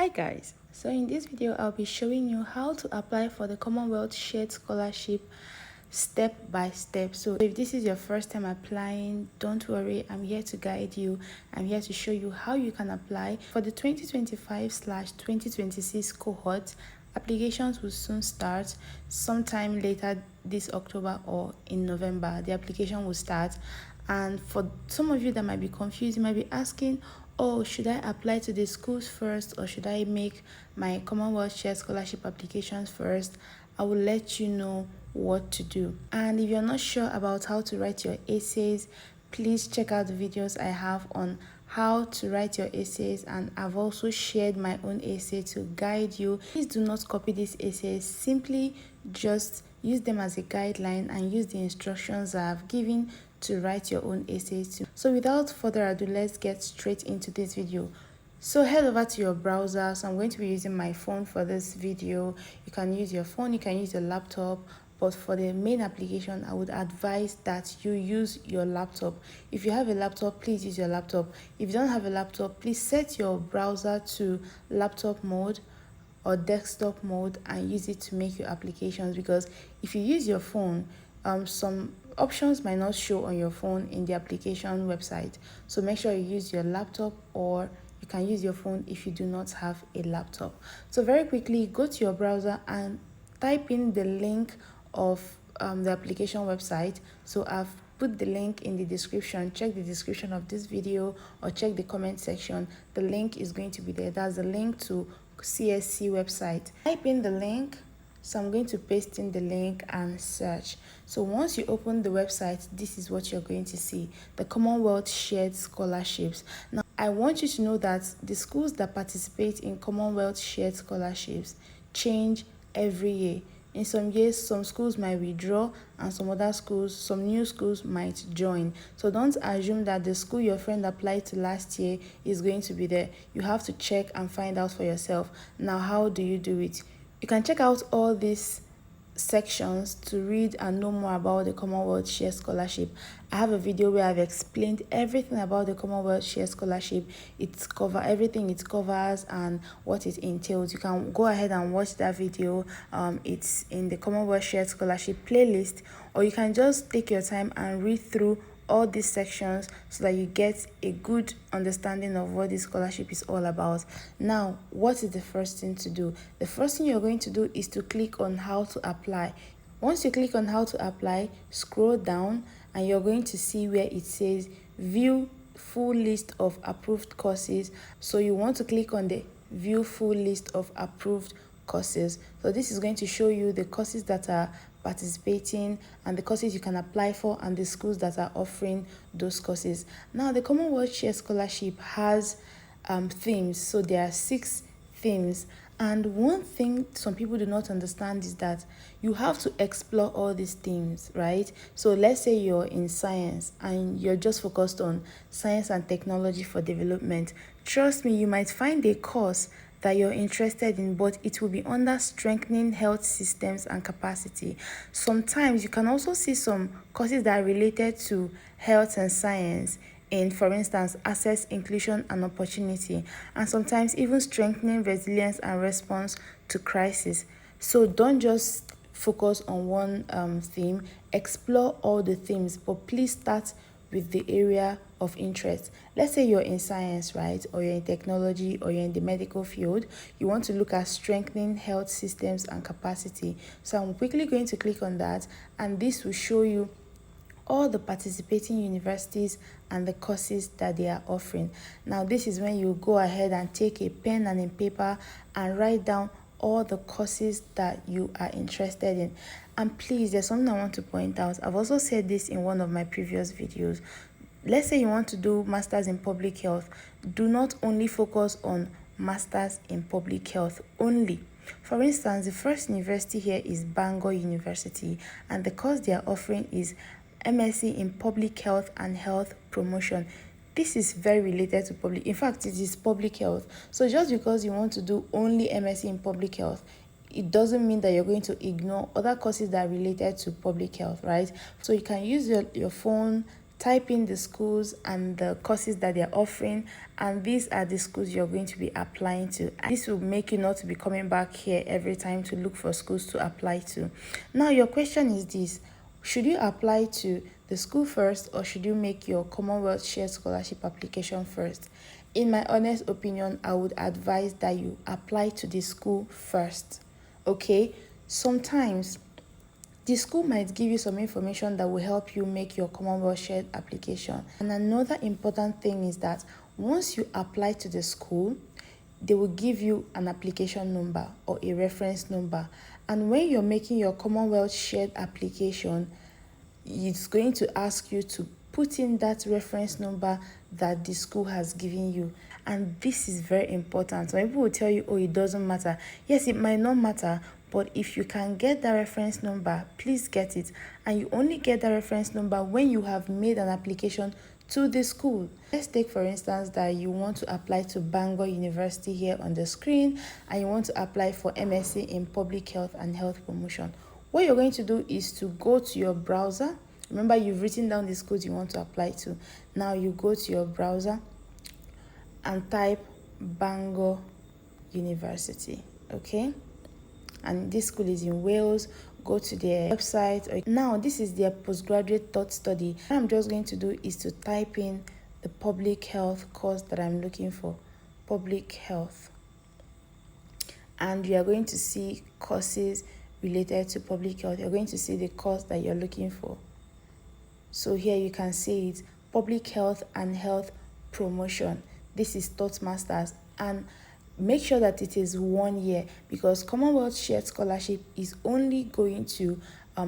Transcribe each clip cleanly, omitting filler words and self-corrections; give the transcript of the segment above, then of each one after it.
Hi guys, so in this video I'll be showing you how to apply for the Commonwealth Shared Scholarship step by step. So if this is your first time applying, don't worry, I'm here to guide you. I'm here to show you how you can apply for the 2025/2026 cohort. Applications will soon start sometime later this October or in November. The application will start, and for some of you that might be confused, you might be asking, oh, should I apply to the schools first or should I make my Commonwealth Share Scholarship applications first? I will let you know what to do. And if you're not sure about how to write your essays, please check out the videos I have on how to write your essays, and I've also shared my own essay to guide you. Please do not copy these essays, simply just use them as a guideline and use the instructions I've given to write your own essays too. So without further ado, let's get straight into this video. So head over to your browser. So I'm going to be using my phone for this video. You can use your phone, you can use your laptop, but for the main application I would advise that you use your laptop. If you have a laptop, please use your laptop. If you don't have a laptop, please set your browser to laptop mode or desktop mode and use it to make your applications, because if you use your phone, some options might not show on your phone in the application website. So make sure you use your laptop, or you can use your phone if you do not have a laptop. So very quickly, go to your browser and type in the link of the application website. So I've put the link in the description. Check the description of this video or check the comment section. The link is going to be there. That's the link to CSC website. Type in the link. So I'm going to paste in the link and search. So once you open the website, this is what you're going to see: the Commonwealth Shared Scholarships. Now, I want you to know that the schools that participate in Commonwealth Shared Scholarships change every year. In some years, some schools might withdraw, and some other schools, some new schools might join. So don't assume that the school your friend applied to last year is going to be there. You have to check and find out for yourself. Now, how do you do it? You can check out all these sections to read and know more about the Commonwealth Share Scholarship. I have a video where I've explained everything about the Commonwealth Share Scholarship. It's everything it covers and what it entails. You can go ahead and watch that video. It's in the Commonwealth Share Scholarship playlist, or you can just take your time and read through all these sections so that you get a good understanding of what this scholarship is all about. Now, what is the first thing to do? The first thing you're going to do is to click on how to apply. Once you click on how to apply, scroll down and you're going to see where it says view full list of approved courses. So you want to click on the view full list of approved courses. So this is going to show you the courses that are participating and the courses you can apply for and the schools that are offering those courses. Now, the Commonwealth Share Scholarship has themes. So there are 6 themes, and one thing some people do not understand is that you have to explore all these themes, right? So let's say you're in science and you're just focused on science and technology for development. Trust me, you might find a course that you're interested in, but it will be under strengthening health systems and capacity. Sometimes you can also see some courses that are related to health and science in, for instance, access, inclusion, and opportunity, and sometimes even strengthening resilience and response to crisis. So don't just focus on one theme, explore all the themes, but please start with the area of interest. Let's say you're in science, right? Or you're in technology, or you're in the medical field. You want to look at strengthening health systems and capacity. So I'm quickly going to click on that, and this will show you all the participating universities and the courses that they are offering. Now, this is when you go ahead and take a pen and a paper and write down all the courses that you are interested in. And please, there's something I want to point out. I've also said this in one of my previous videos. Let's say you want to do masters in public health. Do not only focus on masters in public health only. For instance, the first university here is Bangor University, and the course they are offering is MSc in Public Health and Health Promotion. This is very related to public. In fact, it is public health. So just because you want to do only MSc in Public Health, it doesn't mean that you're going to ignore other courses that are related to public health, right? So you can use your phone, type in the schools and the courses that they're offering, and these are the schools you're going to be applying to. And this will make you not to be coming back here every time to look for schools to apply to. Now your question is this: should you apply to the school first, or should you make your Commonwealth Shared Scholarship application first? In my honest opinion, I would advise that you apply to the school first. Okay, sometimes the school might give you some information that will help you make your Commonwealth Shared application. And another important thing is that once you apply to the school, they will give you an application number or a reference number. And when you're making your Commonwealth Shared application, it's going to ask you to put in that reference number that the school has given you. And this is very important. Some people will tell you, oh, it doesn't matter. Yes, it might not matter, but if you can get that reference number, please get it. And you only get that reference number when you have made an application to the school. Let's take for instance that you want to apply to Bangor University here on the screen, and you want to apply for MSc in Public Health and Health Promotion. What you're going to do is to go to your browser. Remember, you've written down the schools you want to apply to. Now you go to your browser and type Bangor University, okay? And this school is in Wales. Go to their website. Now this is their postgraduate thought study. What I'm just going to do is to type in the public health course that I'm looking for, public health, and you are going to see courses related to public health. You're going to see the course that you're looking for. So here you can see it, public health and health promotion. This is Thought Masters, and make sure that it is 1 year, because Commonwealth Shared Scholarship is only going to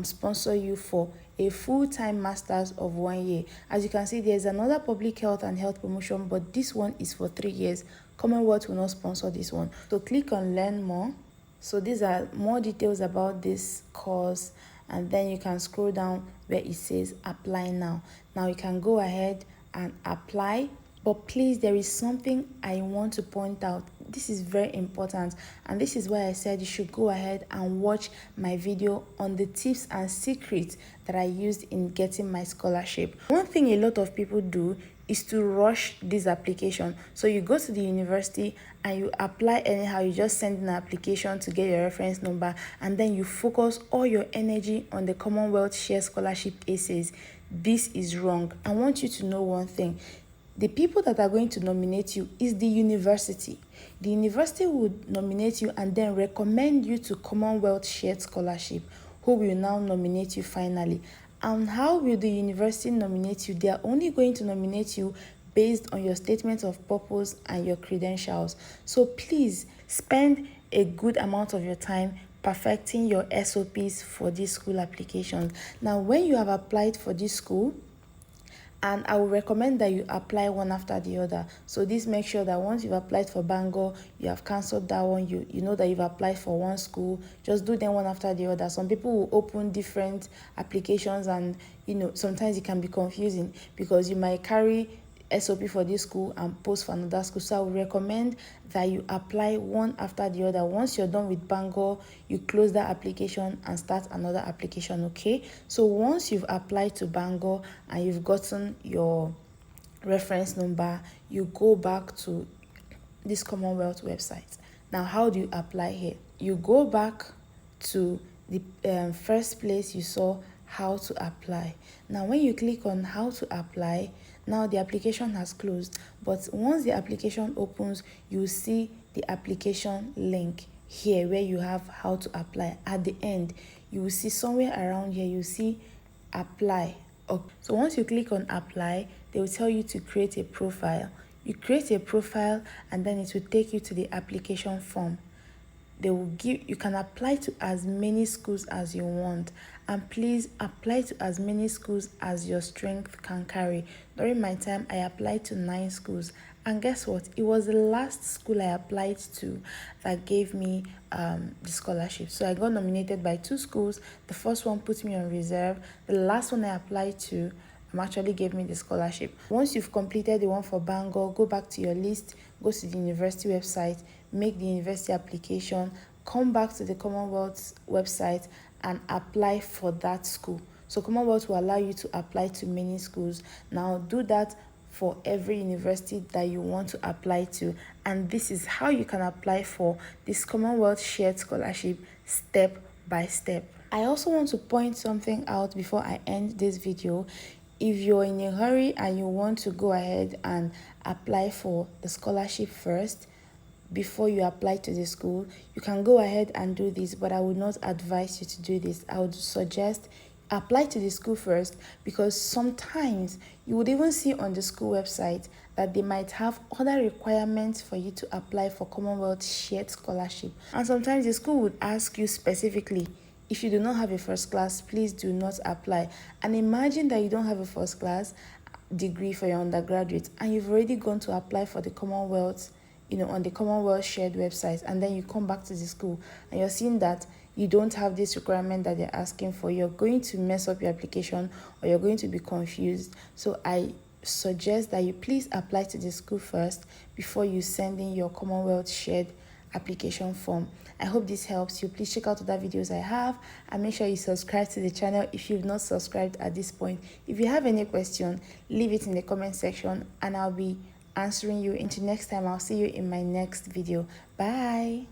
sponsor you for a full-time master's of 1 year. As you can see, there's another public health and health promotion, but this one is for 3 years. Commonwealth will not sponsor this one. So click on learn more. So these are more details about this course, and then you can scroll down where it says apply now. Now you can go ahead and apply. But please, there is something I want to point out. This is very important, and this is why I said you should go ahead and watch my video on the tips and secrets that I used in getting my scholarship. One thing a lot of people do is to rush this application. So you go to the university and you apply anyhow. You just send an application to get your reference number, and then you focus all your energy on the Commonwealth Shared Scholarship essays. This is wrong. I want you to know one thing. The people that are going to nominate you is the university. The university would nominate you and then recommend you to Commonwealth Shared Scholarship, who will now nominate you finally. And how will the university nominate you? They are only going to nominate you based on your statement of purpose and your credentials. So please spend a good amount of your time perfecting your SOPs for this school application. Now, when you have applied for this school, and I would recommend that you apply one after the other. So this makes sure that once you've applied for Bangor, you have cancelled that one. You know that you've applied for one school. Just do them one after the other. Some people will open different applications, and sometimes it can be confusing because you might carry SOP for this school and post for another school. So I would recommend that you apply one after the other. Once you're done with Bangor, you close that application and start another application, okay? So once you've applied to Bangor and you've gotten your reference number, you go back to this Commonwealth website. Now, how do you apply here? You go back to the first place you saw how to apply. Now, when you click on how to apply, now the application has closed, but once the application opens, you see the application link here where you have how to apply. At the end, you will see somewhere around here, you see apply. Okay. So once you click on apply, they will tell you to create a profile. You create a profile, and then it will take you to the application form. They will you can apply to as many schools as you want, and please apply to as many schools as your strength can carry. During my time, I applied to 9 schools, and guess what? It was the last school I applied to that gave me the scholarship. So I got nominated by 2 schools. The first one put me on reserve. The last one I applied to actually gave me the scholarship. Once you've completed the one for Bangor, go back to your list, go to the university website, make the university application, come back to the Commonwealth website and apply for that school. So Commonwealth will allow you to apply to many schools. Now do that for every university that you want to apply to, and this is how you can apply for this Commonwealth shared scholarship step by step. I also want to point something out before I end this video. If you're in a hurry and you want to go ahead and apply for the scholarship first before you apply to the school, you can go ahead and do this, but I would not advise you to do this. I would suggest apply to the school first, because sometimes you would even see on the school website that they might have other requirements for you to apply for Commonwealth shared scholarship. And sometimes the school would ask you specifically, if you do not have a first class, please do not apply. And imagine that you don't have a first class degree for your undergraduate and you've already gone to apply for the Commonwealth, on the Commonwealth shared website, and then you come back to the school and you're seeing that you don't have this requirement that they're asking for. You're going to mess up your application, or you're going to be confused. So I suggest that you please apply to the school first before you send in your Commonwealth shared application form. I hope this helps you. Please check out other videos I have, and make sure you subscribe to the channel if you've not subscribed at this point. If you have any question, leave it in the comment section and I'll be answering you. Until next time, I'll see you in my next video. Bye.